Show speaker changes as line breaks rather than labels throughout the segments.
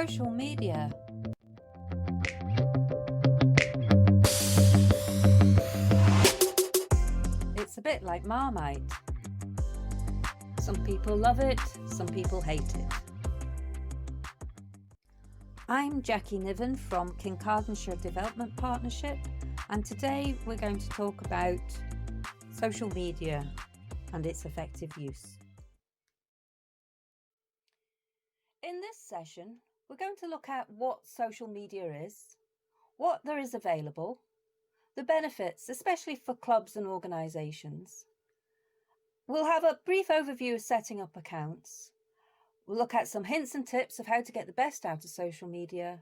social media? It's a bit like Marmite. Some people love it, some people hate it. I'm Jackie Niven from Kincardineshire Development Partnership, and today we're going to talk about social media and its effective use. In this session, we're going to look at what social media is, what there is available, the benefits, especially for clubs and organisations. We'll have a brief overview of setting up accounts. We'll look at some hints and tips of how to get the best out of social media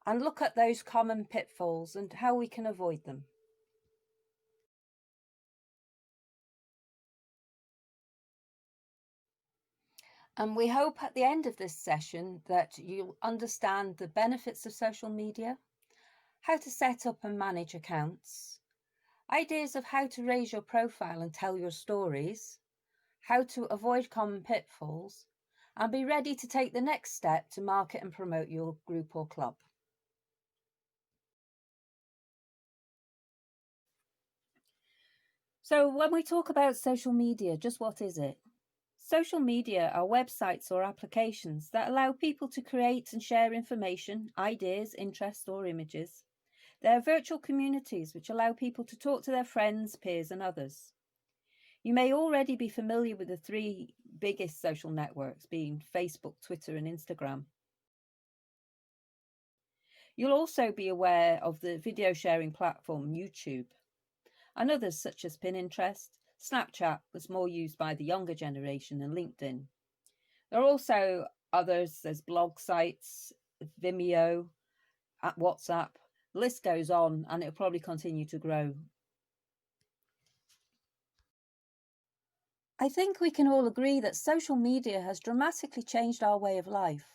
and look at those common pitfalls and how we can avoid them. And we hope at the end of this session that you'll understand the benefits of social media, how to set up and manage accounts, ideas of how to raise your profile and tell your stories, how to avoid common pitfalls, and be ready to take the next step to market and promote your group or club. So when we talk about social media, just what is it? Social media are websites or applications that allow people to create and share information, ideas, interests, or images. They are virtual communities which allow people to talk to their friends, peers, and others. You may already be familiar with the three biggest social networks, being Facebook, Twitter, and Instagram. You'll also be aware of the video sharing platform YouTube, and others such as Pinterest. Snapchat was more used by the younger generation, and LinkedIn. There are also others, there's blog sites, Vimeo, WhatsApp. The list goes on, and it'll probably continue to grow. I think we can all agree that social media has dramatically changed our way of life,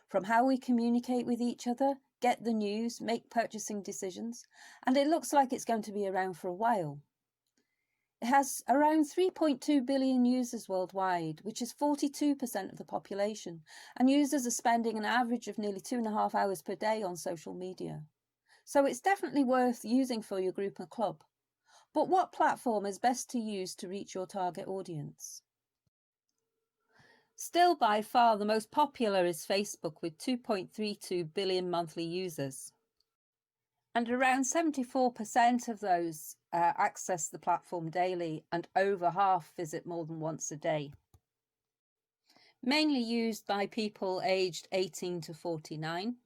from how we communicate with each other, get the news, make purchasing decisions, and it looks like it's going to be around for a while. It has around 3.2 billion users worldwide, which is 42% of the population, and users are spending an average of nearly 2.5 hours per day on social media. So it's definitely worth using for your group or club. But what platform is best to use to reach your target audience? Still by far the most popular is Facebook with 2.32 billion monthly users. And around 74% of those access the platform daily, and over half visit more than once a day. Mainly used by people aged 18 to 49.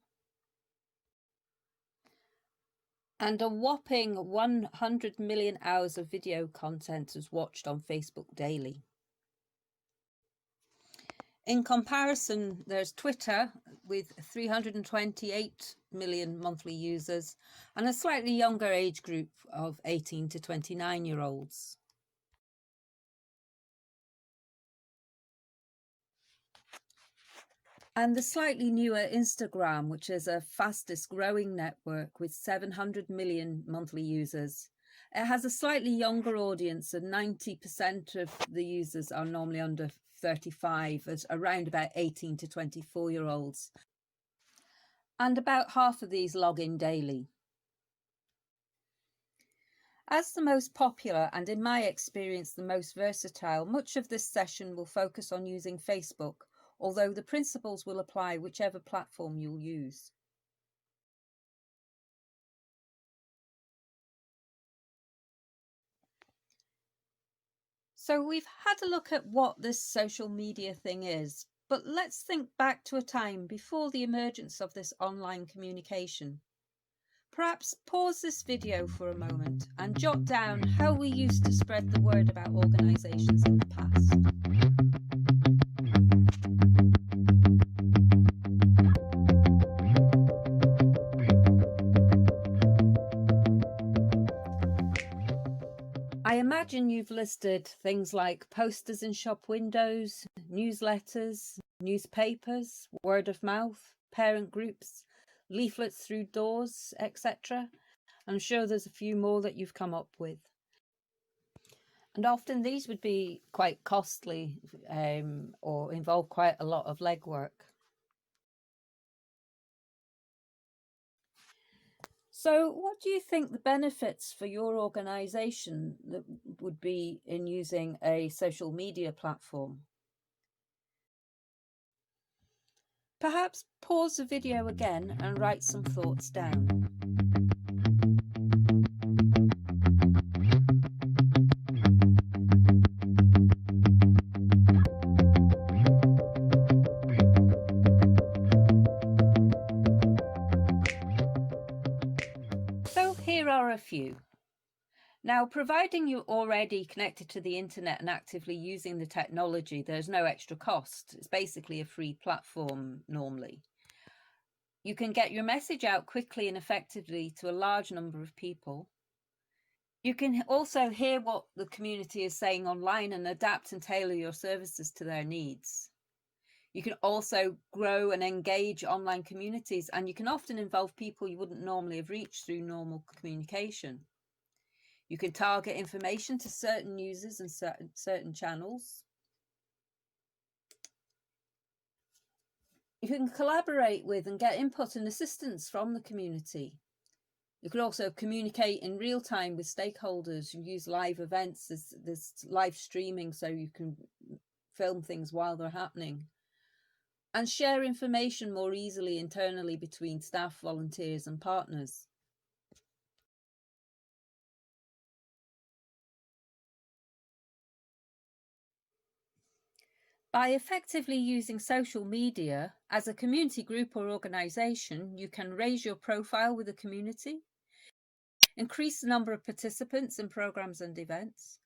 And a whopping 100 million hours of video content is watched on Facebook daily. In comparison, there's Twitter with 328 million monthly users and a slightly younger age group of 18 to 29-year-olds. And the slightly newer Instagram, which is a fastest growing network with 700 million monthly users. It has a slightly younger audience, and 90% of the users are normally under 35, at around about 18 to 24-year-olds. And about half of these log in daily. As the most popular and, in my experience, the most versatile, much of this session will focus on using Facebook, although the principles will apply whichever platform you'll use. So we've had a look at what this social media thing is, but let's think back to a time before the emergence of this online communication. Perhaps pause this video for a moment and jot down how we used to spread the word about organisations in the past. I imagine you've listed things like posters in shop windows, newsletters, newspapers, word of mouth, parent groups, leaflets through doors, etc. I'm sure there's a few more that you've come up with. And often these would be quite costly or involve quite a lot of legwork. So, what do you think the benefits for your organization that would be in using a social media platform? Perhaps pause the video again and write some thoughts down. So, here are a few. Now, providing you're already connected to the internet and actively using the technology, there's no extra cost. It's basically a free platform normally. You can get your message out quickly and effectively to a large number of people. You can also hear what the community is saying online and adapt and tailor your services to their needs. You can also grow and engage online communities, and you can often involve people you wouldn't normally have reached through normal communication. You can target information to certain users and certain channels. You can collaborate with and get input and assistance from the community. You can also communicate in real time with stakeholders. You use live events. There's live streaming, so you can film things while they're happening. And share information more easily internally between staff, volunteers, and partners. By effectively using social media as a community group or organization, you can raise your profile with the community, increase the number of participants in programs and events,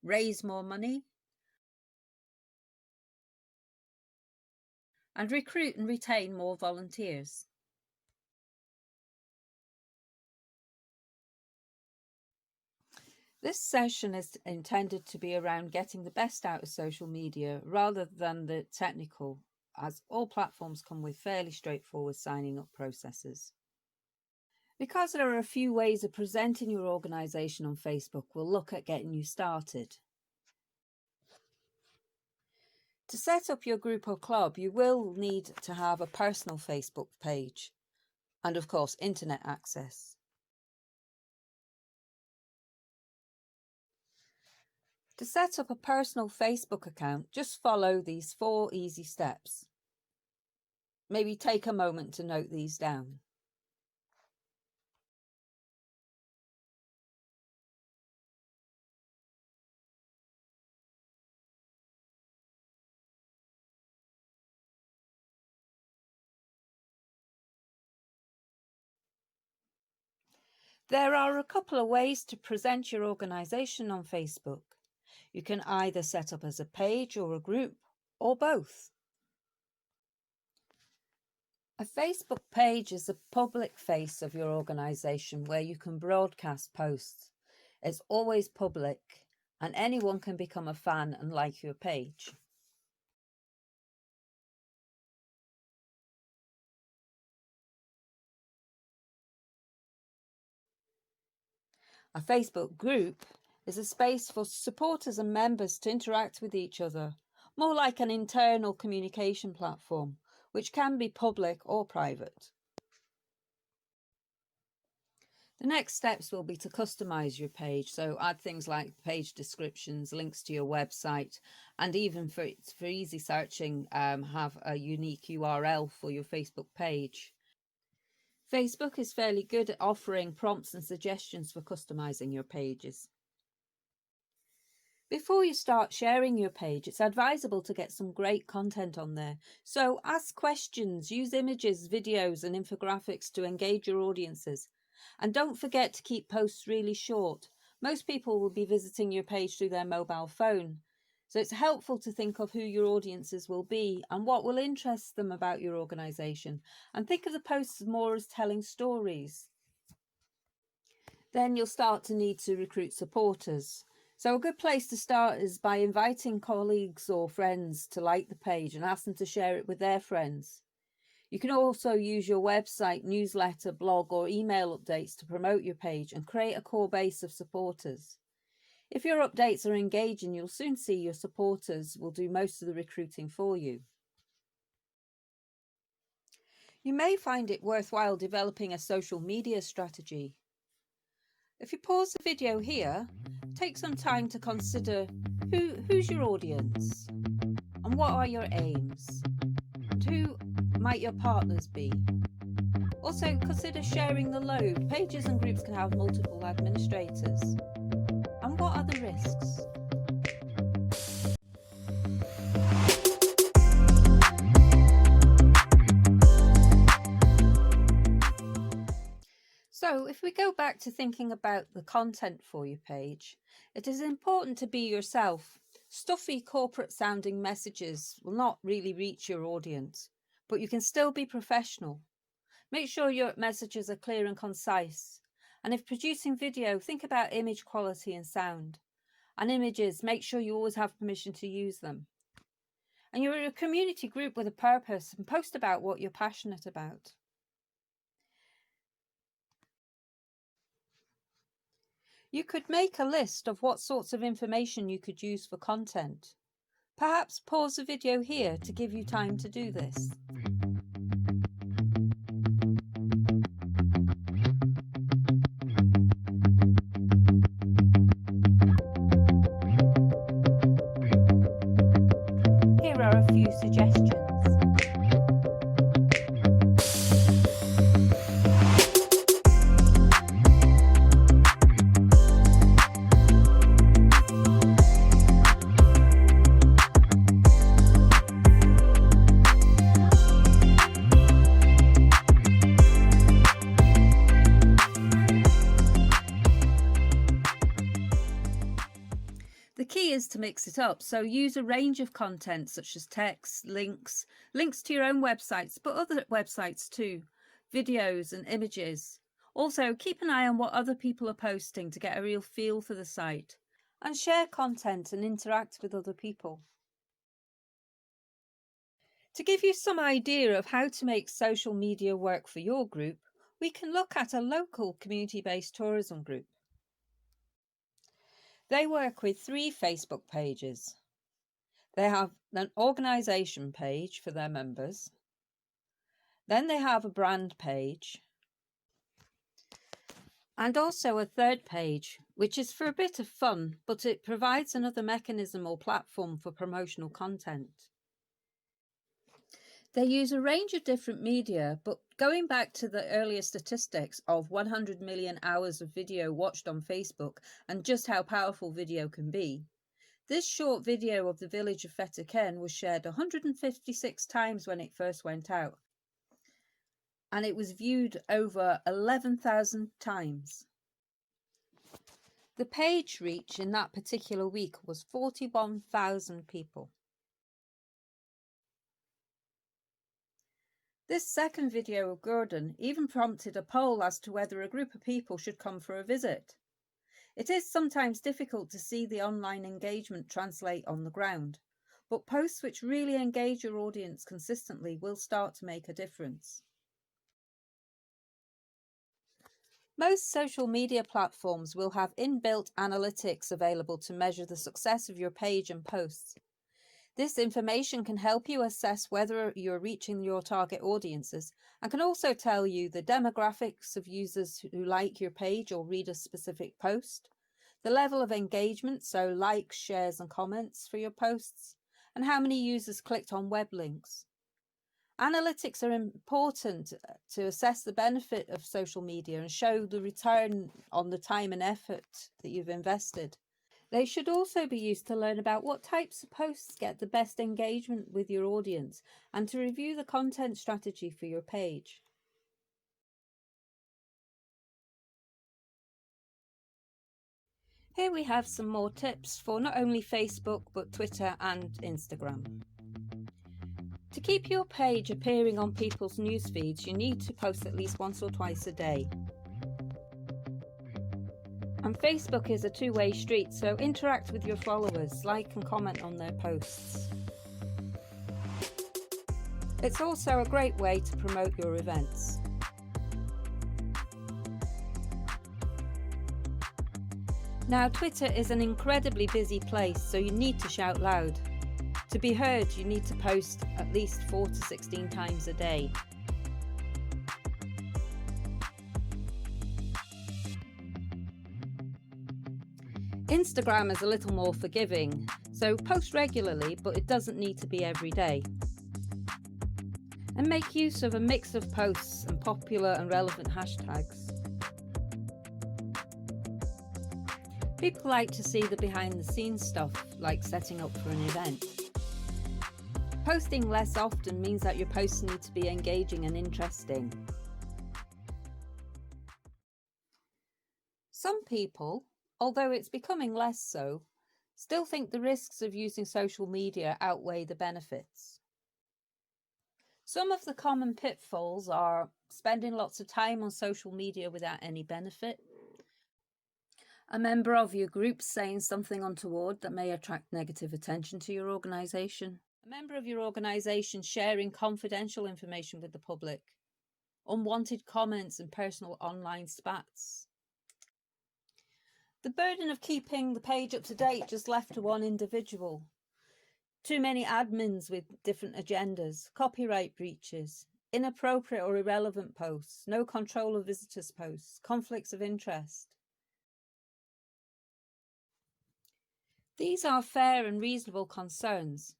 raise more money, and recruit and retain more volunteers. This session is intended to be around getting the best out of social media rather than the technical, as all platforms come with fairly straightforward signing up processes. Because there are a few ways of presenting your organisation on Facebook, we'll look at getting you started. To set up your group or club, you will need to have a personal Facebook page and, of course, internet access. To set up a personal Facebook account, just follow these 4 easy steps. Maybe take a moment to note these down. There are a couple of ways to present your organisation on Facebook. You can either set up as a page or a group, or both. A Facebook page is the public face of your organisation where you can broadcast posts. It's always public and anyone can become a fan and like your page. A Facebook group is a space for supporters and members to interact with each other, more like an internal communication platform, which can be public or private. The next steps will be to customize your page, so add things like page descriptions, links to your website, and even for easy searching, have a unique URL for your Facebook page. Facebook is fairly good at offering prompts and suggestions for customizing your pages. Before you start sharing your page, it's advisable to get some great content on there. So ask questions, use images, videos, and infographics to engage your audiences. And don't forget to keep posts really short. Most people will be visiting your page through their mobile phone. So it's helpful to think of who your audiences will be and what will interest them about your organisation. And think of the posts more as telling stories. Then you'll start to need to recruit supporters. So a good place to start is by inviting colleagues or friends to like the page and ask them to share it with their friends. You can also use your website, newsletter, blog, or email updates to promote your page and create a core base of supporters. If your updates are engaging, you'll soon see your supporters will do most of the recruiting for you. You may find it worthwhile developing a social media strategy. If you pause the video here, take some time to consider who's your audience and what are your aims and who might your partners be. Also consider sharing the load. Pages and groups can have multiple administrators. And what are the risks? So if we go back to thinking about the content for your page, it is important to be yourself. Stuffy corporate sounding messages will not really reach your audience, but you can still be professional. Make sure your messages are clear and concise. And if producing video, think about image quality and sound. And images, make sure you always have permission to use them. And you're a community group with a purpose, and post about what you're passionate about. You could make a list of what sorts of information you could use for content. Perhaps pause the video here to give you time to do this. Here are a few suggestions. The key is to mix it up, so use a range of content such as text, links to your own websites, but other websites too, videos and images. Also, keep an eye on what other people are posting to get a real feel for the site, and share content and interact with other people. To give you some idea of how to make social media work for your group, we can look at a local community-based tourism group. They work with 3 Facebook pages. They have an organisation page for their members. Then they have a brand page. And also a third page, which is for a bit of fun, but it provides another mechanism or platform for promotional content. They use a range of different media, but going back to the earlier statistics of 100 million hours of video watched on Facebook and just how powerful video can be, this short video of the village of Fetterken was shared 156 times when it first went out, and it was viewed over 11,000 times. The page reach in that particular week was 41,000 people. This second video of Gordon even prompted a poll as to whether a group of people should come for a visit. It is sometimes difficult to see the online engagement translate on the ground, but posts which really engage your audience consistently will start to make a difference. Most social media platforms will have inbuilt analytics available to measure the success of your page and posts. This information can help you assess whether you're reaching your target audiences and can also tell you the demographics of users who like your page or read a specific post, the level of engagement, so likes, shares and comments for your posts, and how many users clicked on web links. Analytics are important to assess the benefit of social media and show the return on the time and effort that you've invested. They should also be used to learn about what types of posts get the best engagement with your audience and to review the content strategy for your page. Here we have some more tips for not only Facebook but Twitter and Instagram. To keep your page appearing on people's news feeds, you need to post at least once or twice a day. And Facebook is a two-way street, so interact with your followers, like and comment on their posts. It's also a great way to promote your events. Now, Twitter is an incredibly busy place, so you need to shout loud. To be heard, you need to post at least 4 to 16 times a day. Instagram is a little more forgiving, so post regularly, but it doesn't need to be every day. And make use of a mix of posts and popular and relevant hashtags. People like to see the behind the scenes stuff, like setting up for an event. Posting less often means that your posts need to be engaging and interesting. Some people, although it's becoming less so, still think the risks of using social media outweigh the benefits. Some of the common pitfalls are spending lots of time on social media without any benefit, a member of your group saying something untoward that may attract negative attention to your organisation, a member of your organisation sharing confidential information with the public, unwanted comments and personal online spats. The burden of keeping the page up to date just left to one individual. Too many admins with different agendas, copyright breaches, inappropriate or irrelevant posts, no control of visitors' posts, conflicts of interest. These are fair and reasonable concerns,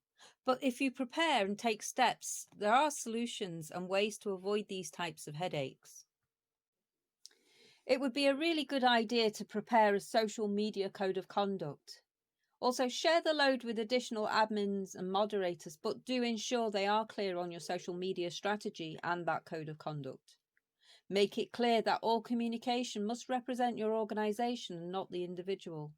but if you prepare and take steps, there are solutions and ways to avoid these types of headaches. It would be a really good idea to prepare a social media code of conduct. Also, share the load with additional admins and moderators, but do ensure they are clear on your social media strategy and that code of conduct. Make it clear that all communication must represent your organisation and not the individual.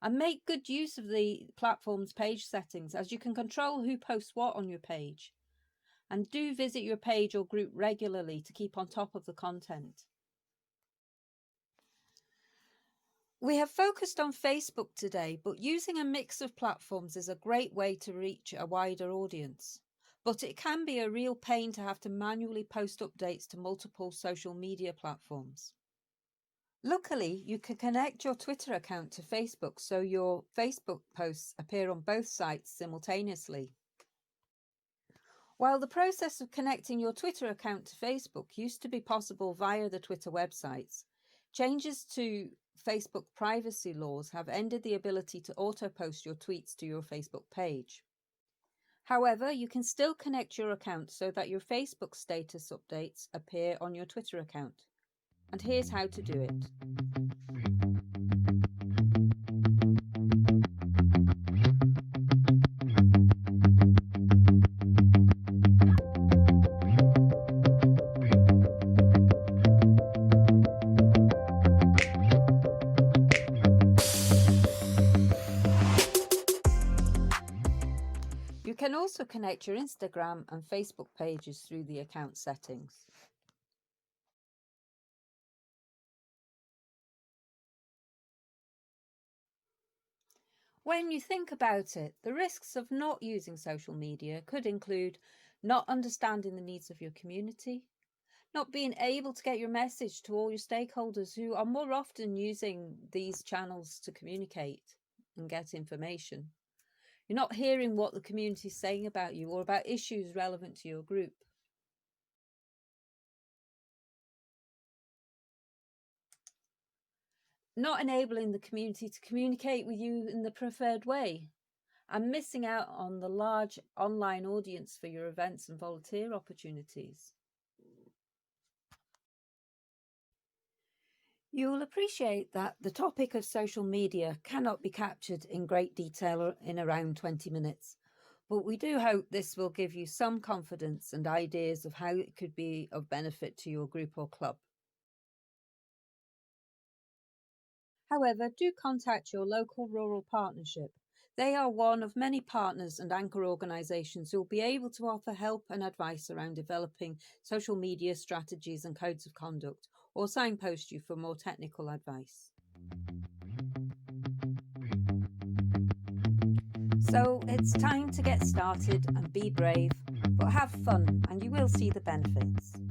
And make good use of the platform's page settings, as you can control who posts what on your page. And do visit your page or group regularly to keep on top of the content. We have focused on Facebook today, but using a mix of platforms is a great way to reach a wider audience. But it can be a real pain to have to manually post updates to multiple social media platforms. Luckily, you can connect your Twitter account to Facebook so your Facebook posts appear on both sites simultaneously. While the process of connecting your Twitter account to Facebook used to be possible via the Twitter websites, changes to Facebook privacy laws have ended the ability to auto-post your tweets to your Facebook page. However, you can still connect your account so that your Facebook status updates appear on your Twitter account. And here's how to do it. You can also connect your Instagram and Facebook pages through the account settings. When you think about it, the risks of not using social media could include not understanding the needs of your community, not being able to get your message to all your stakeholders who are more often using these channels to communicate and get information. You're not hearing what the community is saying about you or about issues relevant to your group. Not enabling the community to communicate with you in the preferred way, and missing out on the large online audience for your events and volunteer opportunities. You will appreciate that the topic of social media cannot be captured in great detail in around 20 minutes, but we do hope this will give you some confidence and ideas of how it could be of benefit to your group or club. However, do contact your local rural partnership. They are one of many partners and anchor organisations who will be able to offer help and advice around developing social media strategies and codes of conduct, or signpost you for more technical advice. So it's time to get started and be brave, but have fun and you will see the benefits.